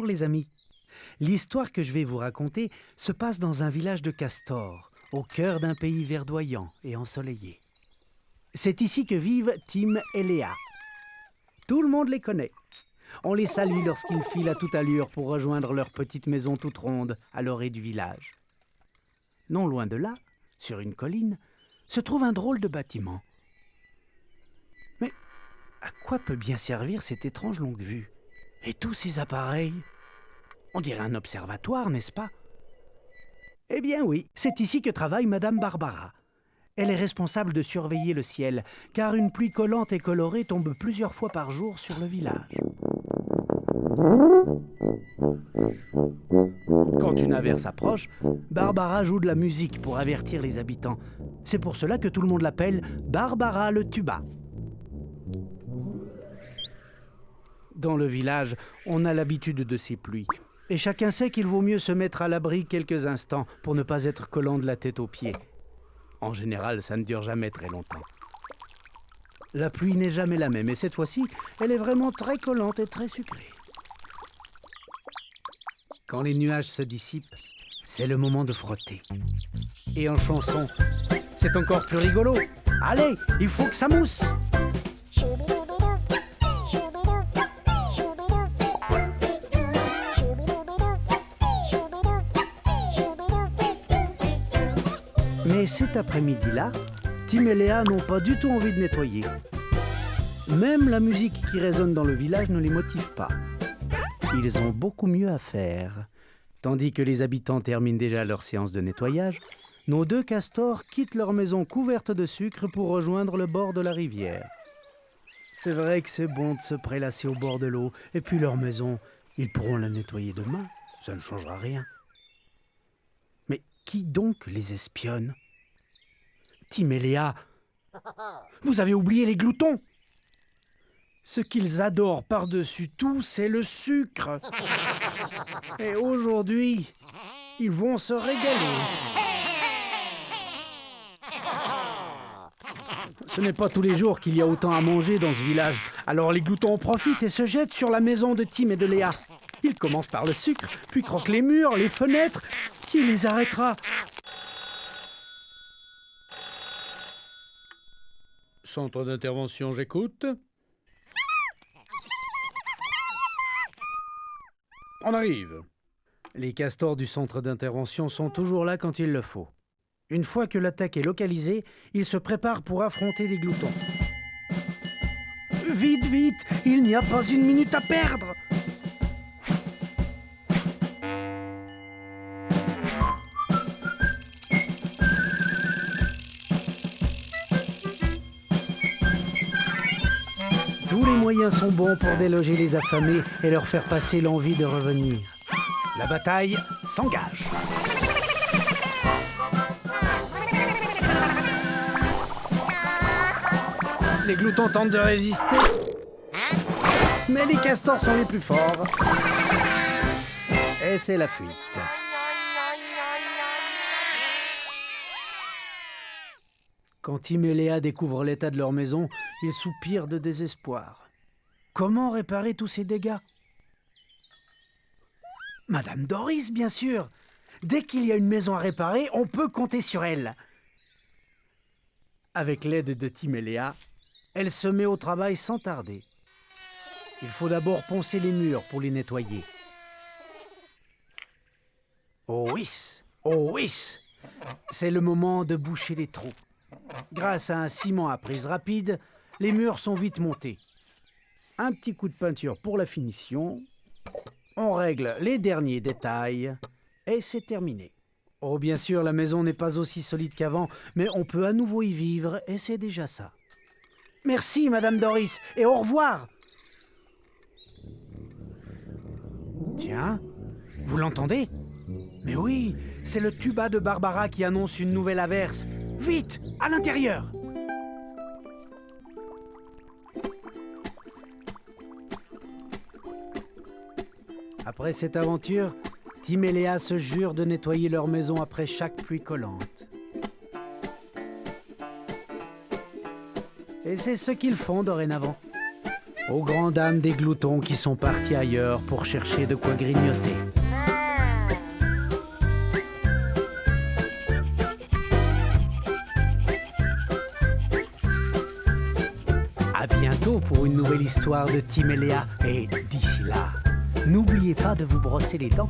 Bonjour les amis. L'histoire que je vais vous raconter se passe dans un village de castors, au cœur d'un pays verdoyant et ensoleillé. C'est ici que vivent Tim et Léa. Tout le monde les connaît. On les salue lorsqu'ils filent à toute allure pour rejoindre leur petite maison toute ronde à l'orée du village. Non loin de là, sur une colline, se trouve un drôle de bâtiment. Mais à quoi peut bien servir cette étrange longue-vue? Et tous ces appareils? On dirait un observatoire, n'est-ce pas? Eh bien oui, c'est ici que travaille Madame Barbara. Elle est responsable de surveiller le ciel, car une pluie collante et colorée tombe plusieurs fois par jour sur le village. Quand une averse approche, Barbara joue de la musique pour avertir les habitants. C'est pour cela que tout le monde l'appelle Barbara le tuba. Dans le village, on a l'habitude de ces pluies. Et chacun sait qu'il vaut mieux se mettre à l'abri quelques instants pour ne pas être collant de la tête aux pieds. En général, ça ne dure jamais très longtemps. La pluie n'est jamais la même, et cette fois-ci, elle est vraiment très collante et très sucrée. Quand les nuages se dissipent, c'est le moment de frotter. Et en chanson, c'est encore plus rigolo. Allez, il faut que ça mousse! Mais cet après-midi-là, Tim et Léa n'ont pas du tout envie de nettoyer. Même la musique qui résonne dans le village ne les motive pas. Ils ont beaucoup mieux à faire. Tandis que les habitants terminent déjà leur séance de nettoyage, nos deux castors quittent leur maison couverte de sucre pour rejoindre le bord de la rivière. C'est vrai que c'est bon de se prélasser au bord de l'eau, et puis leur maison, ils pourront la nettoyer demain, ça ne changera rien. Mais qui donc les espionne? Tim et Léa, vous avez oublié les gloutons. Ce qu'ils adorent par-dessus tout, c'est le sucre. Et aujourd'hui, ils vont se régaler. Ce n'est pas tous les jours qu'il y a autant à manger dans ce village. Alors les gloutons en profitent et se jettent sur la maison de Tim et de Léa. Ils commencent par le sucre, puis croquent les murs, les fenêtres. Qui les arrêtera? Centre d'intervention, j'écoute. On arrive. Les castors du centre d'intervention sont toujours là quand il le faut. Une fois que l'attaque est localisée, ils se préparent pour affronter les gloutons. Vite, vite! Il n'y a pas une minute à perdre! Tous les moyens sont bons pour déloger les affamés et leur faire passer l'envie de revenir. La bataille s'engage. Les gloutons tentent de résister, mais les castors sont les plus forts. Et c'est la fuite. Quand Tim et Léa découvrent l'état de leur maison, ils soupirent de désespoir. Comment réparer tous ces dégâts? Madame Doris, bien sûr. Dès qu'il y a une maison à réparer, on peut compter sur elle. Avec l'aide de Tim et Léa, elle se met au travail sans tarder. Il faut d'abord poncer les murs pour les nettoyer. Oh oui, oh oui! C'est le moment de boucher les trous. Grâce à un ciment à prise rapide, les murs sont vite montés. Un petit coup de peinture pour la finition. On règle les derniers détails et c'est terminé. Oh, bien sûr, la maison n'est pas aussi solide qu'avant, mais on peut à nouveau y vivre et c'est déjà ça. Merci, Madame Doris, et au revoir. Tiens, vous l'entendez? Mais oui, c'est le tuba de Barbara qui annonce une nouvelle averse. Vite, à l'intérieur! Après cette aventure, Tim et Léa se jurent de nettoyer leur maison après chaque pluie collante. Et c'est ce qu'ils font dorénavant. aux grandes dames des gloutons qui sont partis ailleurs pour chercher de quoi grignoter. À bientôt pour une nouvelle histoire de Tim et Léa. Et d'ici là, n'oubliez pas de vous brosser les dents.